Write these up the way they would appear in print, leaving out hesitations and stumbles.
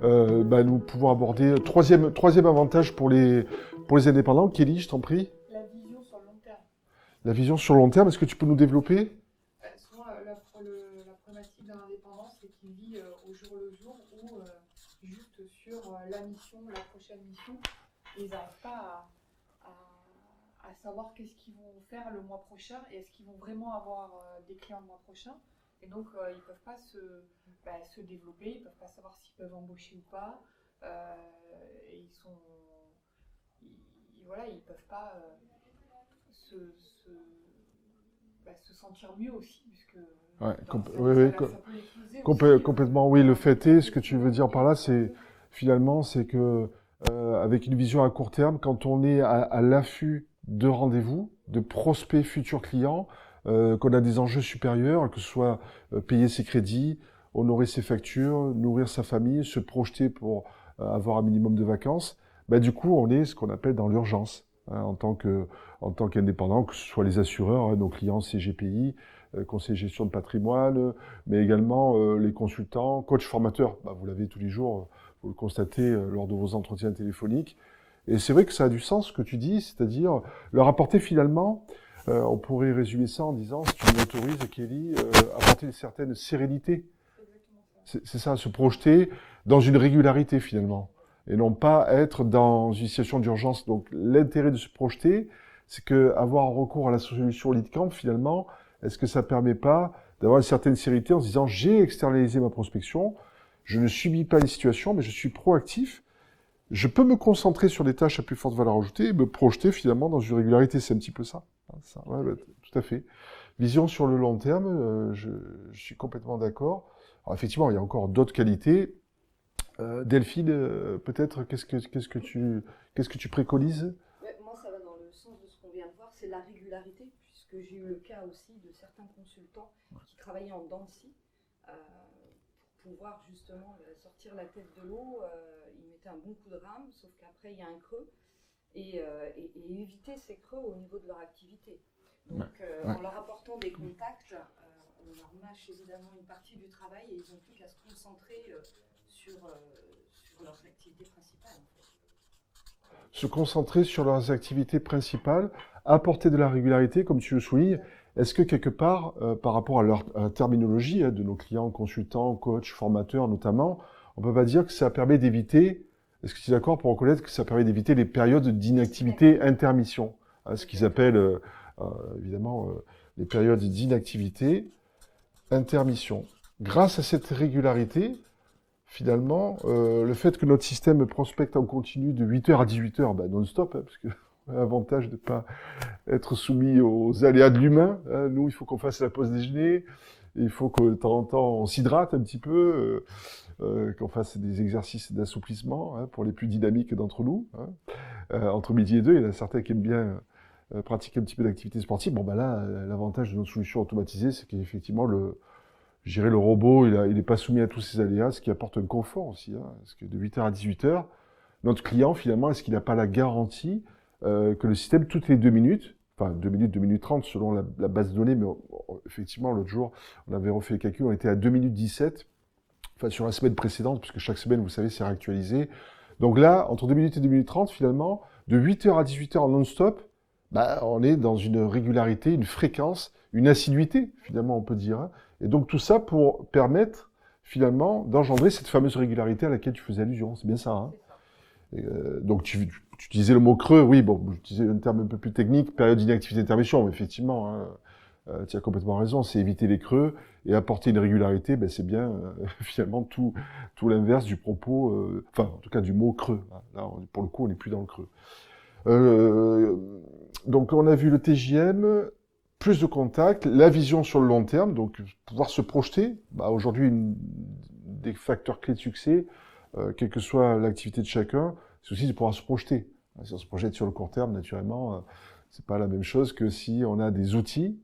nous pouvons aborder troisième avantage pour les indépendants. Kelly, je t'en prie. La vision sur le long terme. La vision sur le long terme, est-ce que tu peux nous développer? Souvent, la problématique d'un indépendant, c'est qu'il vit au jour le jour ou juste sur la mission, la prochaine mission. Ils n'arrivent pas à savoir qu'est-ce qu'ils vont faire le mois prochain et est-ce qu'ils vont vraiment avoir des clients le mois prochain. Et donc, ils ne peuvent pas se développer, ils ne peuvent pas savoir s'ils peuvent embaucher ou pas. Et ils ne peuvent pas se sentir mieux aussi, puisque Ouais, ça peut les poser aussi, complètement. Oui, le fait est, ce que tu veux dire par là, c'est finalement, c'est que avec une vision à court terme, quand on est à l'affût de rendez-vous, de prospects futurs clients, qu'on a des enjeux supérieurs, que ce soit payer ses crédits, honorer ses factures, nourrir sa famille, se projeter pour avoir un minimum de vacances, du coup, on est ce qu'on appelle dans l'urgence, hein, en tant qu'indépendant, que ce soit les assureurs, hein, nos clients CGPI, conseillers gestion de patrimoine, mais également les consultants, coachs formateurs. Vous l'avez tous les jours, vous le constatez lors de vos entretiens téléphoniques. Et c'est vrai que ça a du sens ce que tu dis, c'est-à-dire leur apporter finalement, on pourrait résumer ça en disant, si tu m'autorises, Kelly, apporter une certaine sérénité. C'est ça, se projeter dans une régularité finalement, et non pas être dans une situation d'urgence. Donc l'intérêt de se projeter, c'est que avoir recours à la solution LeadCamp finalement, est-ce que ça permet pas d'avoir une certaine sérénité en se disant j'ai externalisé ma prospection, je ne subis pas les situations, mais je suis proactif. Je peux me concentrer sur des tâches à plus forte valeur ajoutée et me projeter finalement dans une régularité. C'est un petit peu ça. Tout à fait. Vision sur le long terme, je suis complètement d'accord. Alors effectivement, il y a encore d'autres qualités. Delphine, peut-être, qu'est-ce que tu préconises? Ouais, moi, ça va dans le sens de ce qu'on vient de voir, c'est la régularité, puisque j'ai eu le cas aussi de certains consultants qui travaillaient en dents de scie, pour pouvoir justement sortir la tête de l'eau. Ils mettaient un bon coup de rame, sauf qu'après, il y a un creux, et éviter ces creux au niveau de leur activité. Donc, en leur apportant des contacts, on leur mâche évidemment une partie du travail et ils n'ont plus qu'à se concentrer sur leurs activités principales. En fait. Se concentrer sur leurs activités principales, apporter de la régularité, comme tu le soulignes. Est-ce que quelque part, par rapport à leur terminologie, de nos clients, consultants, coachs, formateurs notamment, on peut pas dire que ça permet d'éviter, est-ce que tu es d'accord pour reconnaître que ça permet d'éviter les périodes d'inactivité intermission, ce qu'ils appellent évidemment les périodes d'inactivité intermission. Grâce à cette régularité, finalement, le fait que notre système prospecte en continu de 8h à 18h, non-stop, parce que l'avantage de ne pas être soumis aux aléas de l'humain. Nous, il faut qu'on fasse la pause déjeuner, il faut que de temps en temps on s'hydrate un petit peu, qu'on fasse des exercices d'assouplissement pour les plus dynamiques d'entre nous. Entre midi et deux, il y en a certains qui aiment bien pratiquer un petit peu d'activité sportive. Là, l'avantage de notre solution automatisée, c'est qu'effectivement, le robot, il n'est pas soumis à tous ces aléas, ce qui apporte un confort aussi. Parce que de 8h à 18h, notre client, finalement, est-ce qu'il n'a pas la garantie que le système, toutes les 2 minutes, enfin 2 minutes, 2 minutes 30 selon la base de données, mais effectivement, l'autre jour, on avait refait le calcul, on était à 2 minutes 17, enfin sur la semaine précédente, puisque chaque semaine, vous savez, c'est réactualisé. Donc là, entre 2 minutes et 2 minutes 30, finalement, de 8h à 18h en non-stop, on est dans une régularité, une fréquence, une assiduité, finalement, on peut dire. Et donc tout ça pour permettre, finalement, d'engendrer cette fameuse régularité à laquelle tu faisais allusion. C'est bien ça, donc tu utilisais le mot creux, oui, j'utilisais un terme un peu plus technique, période d'inactivité intermission, mais effectivement, tu as complètement raison, c'est éviter les creux et apporter une régularité, c'est bien finalement tout l'inverse du propos, en tout cas du mot creux. Là, pour le coup, on n'est plus dans le creux. Donc on a vu le TJM, plus de contacts, la vision sur le long terme, donc pouvoir se projeter. Aujourd'hui, des facteurs clés de succès, quelle que soit l'activité de chacun, c'est aussi de pouvoir se projeter. Si on se projette sur le court terme, naturellement, c'est pas la même chose que si on a des outils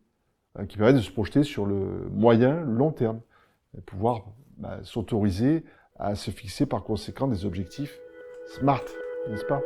qui permettent de se projeter sur le moyen, long terme, et pouvoir s'autoriser à se fixer par conséquent des objectifs smart, n'est-ce pas ?